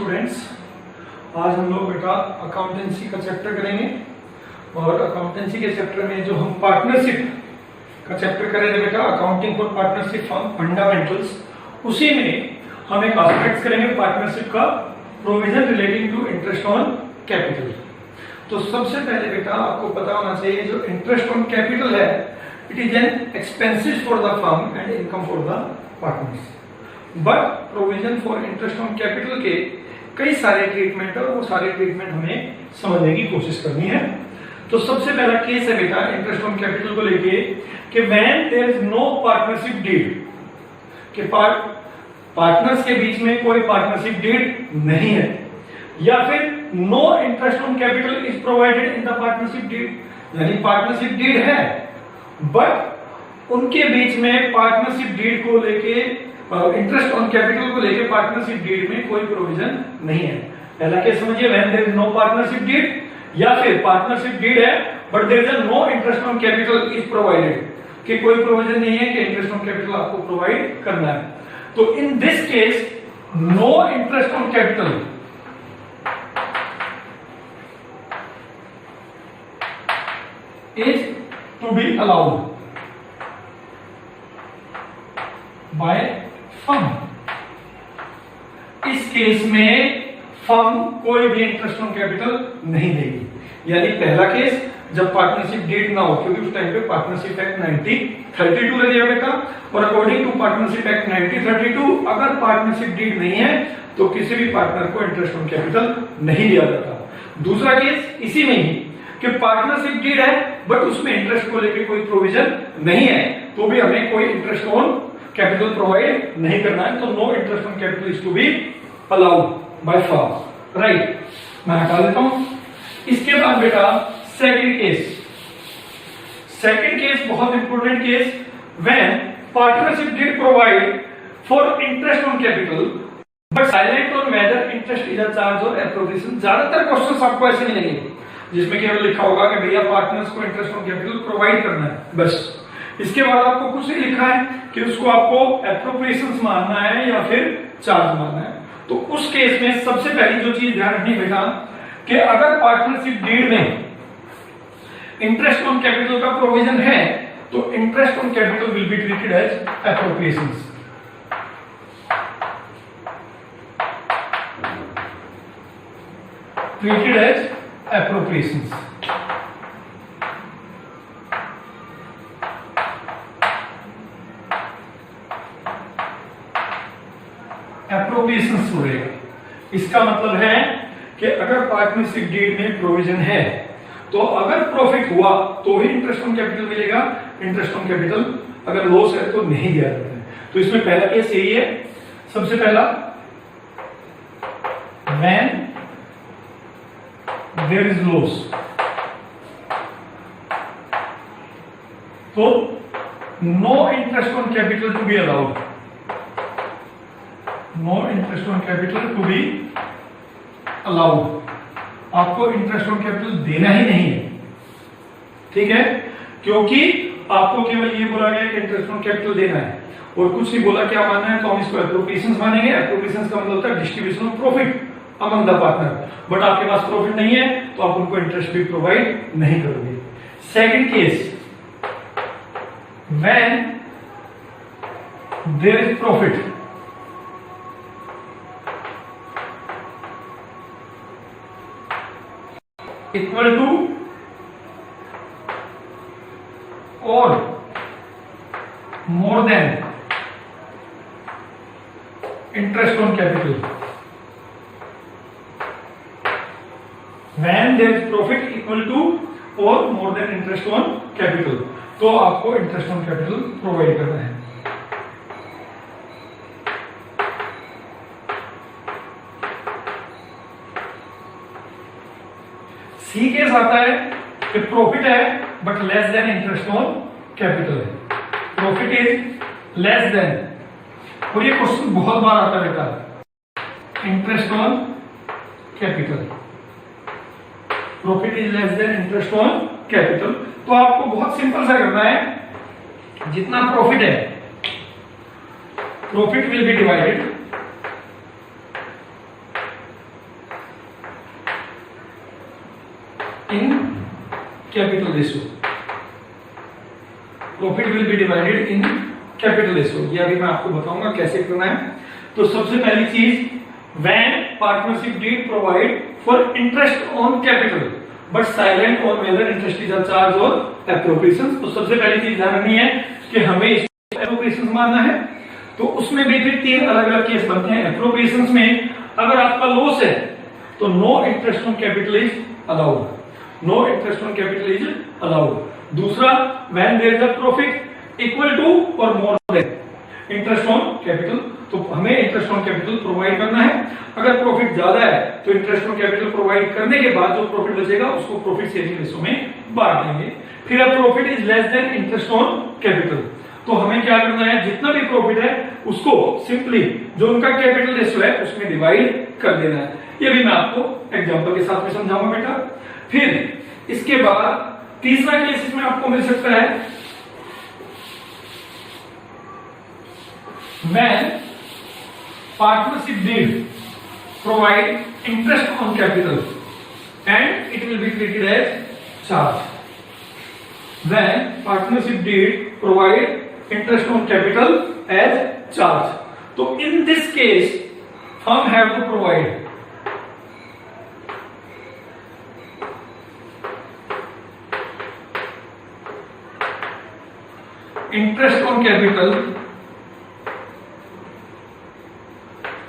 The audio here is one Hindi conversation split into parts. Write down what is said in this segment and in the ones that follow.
स्टूडेंट्स, आज हम लोग बेटा अकाउंटेंसी का चैप्टर करेंगे और अकाउंटेंसी के चैप्टर में जो हम पार्टनरशिप का चैप्टर करेंगे बेटा accounting for partnership firm fundamentals, उसी में हम एक एस्पेक्ट्स करेंगे पार्टनरशिप का, provision relating to interest on capital. तो सबसे पहले बेटा आपको पता होना चाहिए जो इंटरेस्ट ऑन कैपिटल है it is an expenses for the firm and income for the partners. But provision for interest on capital के कई सारे ट्रीटमेंट है और वो सारे ट्रीटमेंट हमें समझने की कोशिश करनी है। तो सबसे पहला केस है बेटा इंटरेस्ट ऑन कैपिटल को लेके कि when there is no partnership deed, कि पार्टनर्स के बीच में कोई पार्टनरशिप डीड नहीं है, या फिर no interest on capital is provided in the partnership deed, यानी पार्टनरशिप डीड है बट उनके बीच में पार्टनरशिप डीड को लेके इंटरेस्ट ऑन कैपिटल को लेके पार्टनरशिप डीड में कोई प्रोविजन नहीं है। पहला केस समझिए, when there is no partnership deed, या फिर पार्टनरशिप डीड है but there is no interest on capital is provided, कि कोई प्रोविजन नहीं है कि इंटरेस्ट ऑन कैपिटल आपको प्रोवाइड करना है। तो in this case no interest on capital is to be allowed by firm. इस केस में फर्म कोई भी इंटरेस्ट ऑन कैपिटल नहीं देगी। यानी पहला केस जब पार्टनरशिप डीड ना हो, क्योंकि उस टाइम पे पार्टनरशिप एक्ट 1932 लगेगा बेटा, और अकॉर्डिंग टू पार्टनरशिप एक्ट 1932 अगर पार्टनरशिप डीड नहीं है तो किसी भी पार्टनर को इंटरेस्ट ऑन कैपिटल नहीं दिया जाता। दूसरा केस इसी में ही कि पार्टनरशिप डीड है बट उसमें इंटरेस्ट को लेकर कोई प्रोविजन नहीं है, तो भी हमें कोई इंटरेस्ट ऑन कैपिटल प्रोवाइड नहीं करना है। तो no interest on capital is to be allowed by firm, right. मैं हटा देता हूं। इसके बाद बेटा सेकंड केस बहुत important case, when partnership did provide for interest on capital but silent on whether interest is a charge और एप्रोप्रिएशन। ज्यादातर क्वेश्चंस आपको ऐसे मिलेंगे जिसमें केवल लिखा होगा कि भैया पार्टनर्स को इंटरेस्ट ऑन कैपिटल प्रोवाइड करना है, बस। इसके बाद आपको कुछ नहीं लिखा है कि उसको आपको एप्रोप्रिएशंस मानना है या फिर चार्ज मानना है। तो उस केस में सबसे पहली जो चीज ध्यान रखनी बेटा कि अगर पार्टनरशिप डीड में इंटरेस्ट ऑन कैपिटल का प्रोविजन है तो interest on capital will be treated as appropriations. Treated as appropriations. Appropriations हो रहेगा। इसका मतलब है कि अगर पार्टनरशिप डीड में प्रोविजन है तो अगर प्रॉफिट हुआ तो ही इंटरेस्ट ऑन कैपिटल मिलेगा, इंटरेस्ट ऑन कैपिटल अगर लॉस है तो नहीं दिया जाता है। तो इसमें पहला केस यही है। सबसे पहला व्हेन देयर इज लॉस, तो no interest on capital to be allowed, no interest on capital to be allowed. आपको इंटरेस्ट ऑन कैपिटल देना ही नहीं है, ठीक है, क्योंकि आपको केवल ये बोला गया कि इंटरेस्ट ऑन कैपिटल देना है और कुछ नहीं बोला क्या मानना है। तो हम इसको एप्रोप्रिएशंस मानेंगे। एप्रोप्रिएशंस का मतलब होता है distribution of profit among the partner, but आपके पास प्रॉफिट नहीं है तो आप उनको इंटरेस्ट भी प्रोवाइड नहीं करोगे। Second case, when there is profit equal to or more than interest on capital. When there is profit equal to or more than interest on capital, तो आपको इंटरेस्ट ऑन कैपिटल प्रोवाइड करना है। सी केस आता है कि प्रॉफिट है but less than interest on capital है। प्रॉफिट इज लेस देन, और ये क्वेश्चन बहुत बार आता है बेटा, interest on capital, profit is less than interest on capital. तो आपको बहुत सिंपल सा करना है, जितना प्रॉफिट है, profit will be divided capital ratio, profit will be divided in capital ratio. ये अभी मैं आपको बताऊंगा कैसे करना है। तो सबसे पहली चीज, when partnership deed provide for interest on capital but silent on whether interest is a charge और एप्रोप्रिएशन। तो सबसे पहली चीज ध्यान रखनी है कि हमें एप्रोप्रिएशन मानना है। तो उसमें भी फिर 3 अलग अलग केस बनते हैं। एप्रोप्रिएशन में अगर आपका लॉस है तो no interest on capital is allowed, no interest on capital is allowed. दूसरा, when there is a profit equal to or more than interest on capital, तो हमें इंटरेस्ट ऑन कैपिटल प्रोवाइड करना है। अगर प्रॉफिट ज्यादा है तो इंटरेस्ट ऑन कैपिटल प्रोवाइड करने के बाद जो प्रॉफिट बचेगा उसको प्रॉफिट शेयरिंग रेशियो में बांट देंगे। फिर अब profit is less than interest on capital, तो हमें क्या करना है, जितना भी प्रॉफिट है उसको सिंपली जो उनका कैपिटल रेशियो है उसमें डिवाइड कर देना है। ये भी मैं आपको एग्जांपल के साथ में समझाऊंगा बेटा। फिर इसके बाद तीसरा केस इसमें आपको मिल सकता है, when partnership did provide interest on capital and it will be treated as charge. When partnership did provide interest on capital as charge, so in this case firm have to provide interest on capital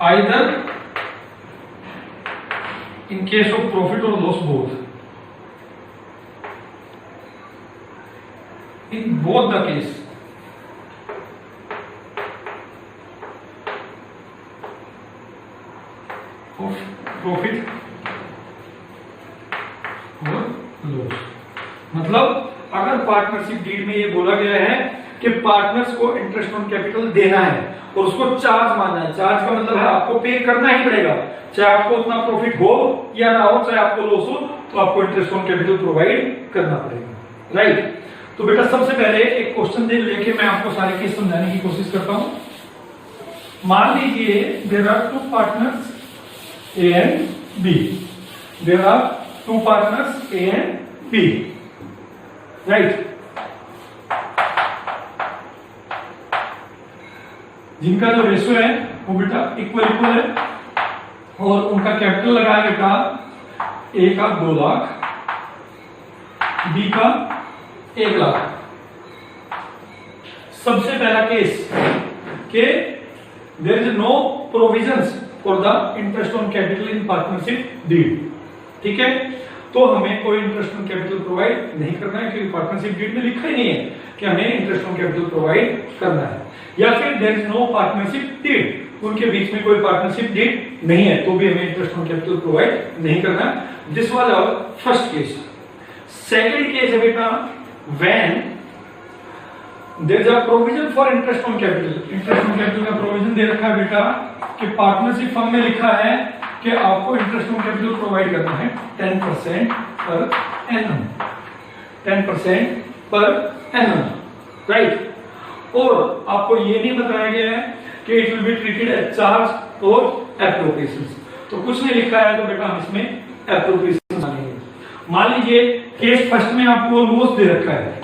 either in case of profit or loss, both. In both the case of profit or loss, मतलब अगर पार्टनरशिप डीड में ये बोला गया है कि पार्टनर्स को इंटरेस्ट ऑन कैपिटल देना है और उसको चार्ज मानना है। चार्ज का मतलब है आपको पे करना ही पड़ेगा, चाहे आपको उतना प्रॉफिट हो या ना हो, चाहे आपको लॉस हो, तो आपको इंटरेस्ट ऑन कैपिटल प्रोवाइड करना पड़ेगा, राइट। तो बेटा सबसे पहले एक क्वेश्चन दे लेके मैं आपको सारे केस समझाने की कोशिश करता हूं। मान लीजिए there are 2 partners A and B, there are 2 partners A and B, right, जिनका जो रेशियो है वो बेटा इक्वल है और उनका कैपिटल लगा है बेटा ए का 2 लाख, बी का 1 लाख। सबसे पहला केस के there is no provisions for the interest on capital in partnership deed, ठीक है। तो हमें कोई इंटरेस्ट ऑन कैपिटल प्रोवाइड नहीं करना है क्योंकि पार्टनरशिप डीड में लिखा ही नहीं है कि हमें इंटरेस्ट ऑन कैपिटल प्रोवाइड करना है। या फिर there is no partnership deed, उनके बीच में कोई पार्टनरशिप डीड नहीं है तो भी हमें इंटरेस्ट ऑन कैपिटल प्रोवाइड नहीं करना है। This was our first case. Second case है बेटा when there is a provision for interest on capital. Interest on capital का प्रोविजन दे रखा है बेटा कि पार्टनरशिप फर्म में लिखा है कि आपको इंटरेस्ट ऑन कैपिटल प्रोवाइड करना है 10% per annum, 10% per annum, right. और आपको ये नहीं बताया गया है कि it will be treated as charge और एप्रोप्रिएशन। तो कुछ नहीं लिखा है तो बेटा हम इसमें एप्रोप्रिएशन मानेंगे। मान लीजिए केस फर्स्ट में आपको लॉस दे रखा है,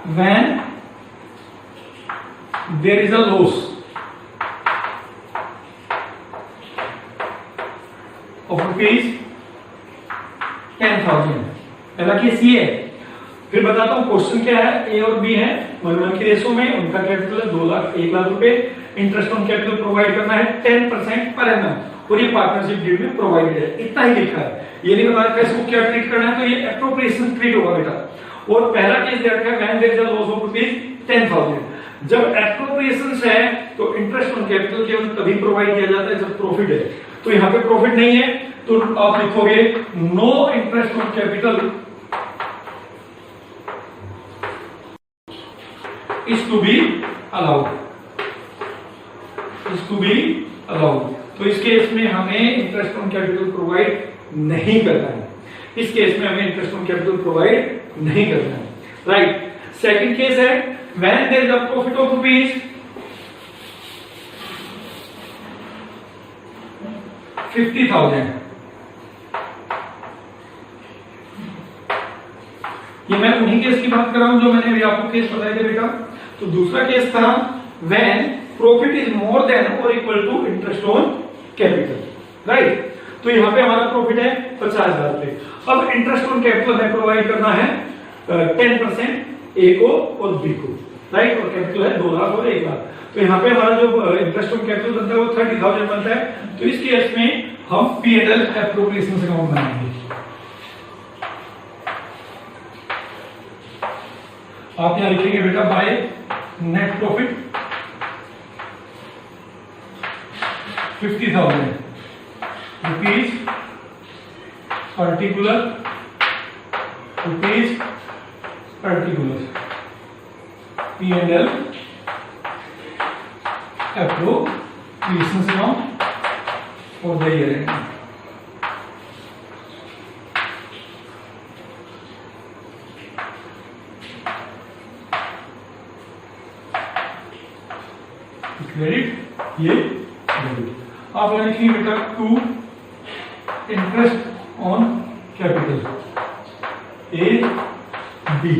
when there is a loss of rupees 10,000, पहला केस ये है। फिर बताता हूं क्वेश्चन क्या है। ए और बी है 1:1 की रेशो में, उनका कैपिटल है 2 लाख, 1 लाख रुपए, इंटरेस्ट ऑन कैपिटल प्रोवाइड करना है 10% पर एनम और ये पार्टनरशिप डीड में प्रोवाइडेड है, इतना ही लिखा है। ये नहीं बताया कि इसको क्या ट्रीट करना है, तो ये एप्रोप्रिएशन ट्रीट होगा बेटा। और पहला केस दे रखा है when there is a loss of rupees 10,000। जब एप्रोप्रिएशन है तो इंटरेस्ट ऑन कैपिटल केवल तभी प्रोवाइड किया जाता है जब प्रॉफिट है। तो यहाँ पे प्रॉफिट नहीं है तो आप लिखोगे no interest on capital is to be allowed, is to be allowed। तो इस केस में हमें इंटरेस्ट ऑन कैपिटल प्रोवाइड नहीं करना है, इस केस में हमें इंटरेस्ट ऑन कैपिटल प्रोवाइड नहीं करना है, राइट। सेकंड केस है when there is a profit of rupees 50,000 ये मैं उन्हीं केस की बात कर रहा हूं जो मैंने अभी आपको केस बताए थे बेटा। तो दूसरा केस था when profit is more than or equal to interest on capital, right. तो यहाँ पे हमारा प्रॉफिट है 50,000 रुपए। अब इंटरेस्ट ऑन कैपिटल हमें प्रोवाइड करना है 10% ए को और बी को, राइट। और कैपिटल है 2 लाख और 1 लाख। तो यहाँ पे हमारा जो इंटरेस्ट ऑन कैपिटल बनता है वो 30,000 बनता है। तो इस केस में हम P&L एप्रोप्रिएशन अकाउंट बनाएंगे। आप यहां लिखेंगे बेटा by net profit 50,000 rupees particular P&L appropriations amount for the year end। Credit ये डेबिट। आप यहाँ लिखेंगे बेटा to interest on capital A B.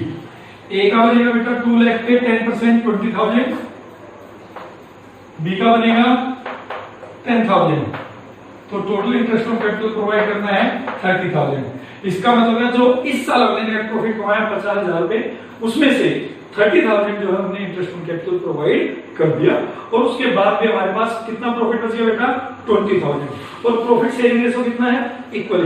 A का बनेगा बेटा 2 लाख पे 10% 20,000, बी का बनेगा 10,000। तो total interest on capital provide करना है 30,000। इसका मतलब है जो इस साल हमने नेट प्रॉफिट कमाया 50,000 रुपए, उसमें से 30,000 जो है हमने इंटरेस्ट ऑन कैपिटल प्रोवाइड कर दिया। और उसके बाद भी हमारे पास कितना प्रॉफिट बच गया बेटा 20,000। और प्रॉफिट शेयरिंग रेशो कितना है equal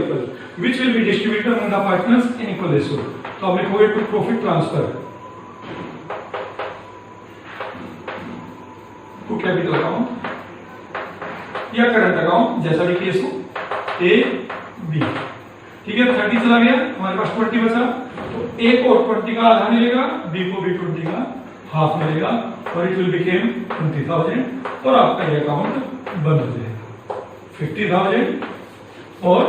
which will be distributed among the partners in equal ratio. तो हम लिखोगे to profit transfer to capital account या करंट अकाउंट जैसा भी केस हो ए बी। ठीक है, 30 चला गया, हमारे पास 20 बचा। तो ए को 20 का आधा मिलेगा, बी को भी 20 का हाफ मिलेगा और इट विल बिकेम 20,000 और आपका ये अकाउंट बंद हो जाएगा 50,000 और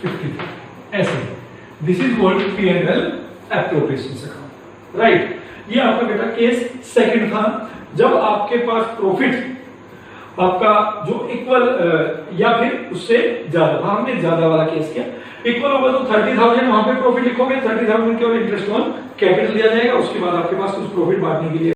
50,000 ऐसे। This is called P&L appropriations account, right. ये आपका बेटा केस सेकंड था, जब आपके पास प्रॉफिट आपका जो इक्वल या फिर उससे ज्यादा, हमने ज्यादा वाला केस किया। इक्वल होगा तो 30,000 वहां पे प्रॉफिट लिखोगे, 30,000 के और इंटरेस्ट ऑन कैपिटल दिया जाएगा। उसके बाद आपके पास कुछ प्रॉफिट बांटने के लिए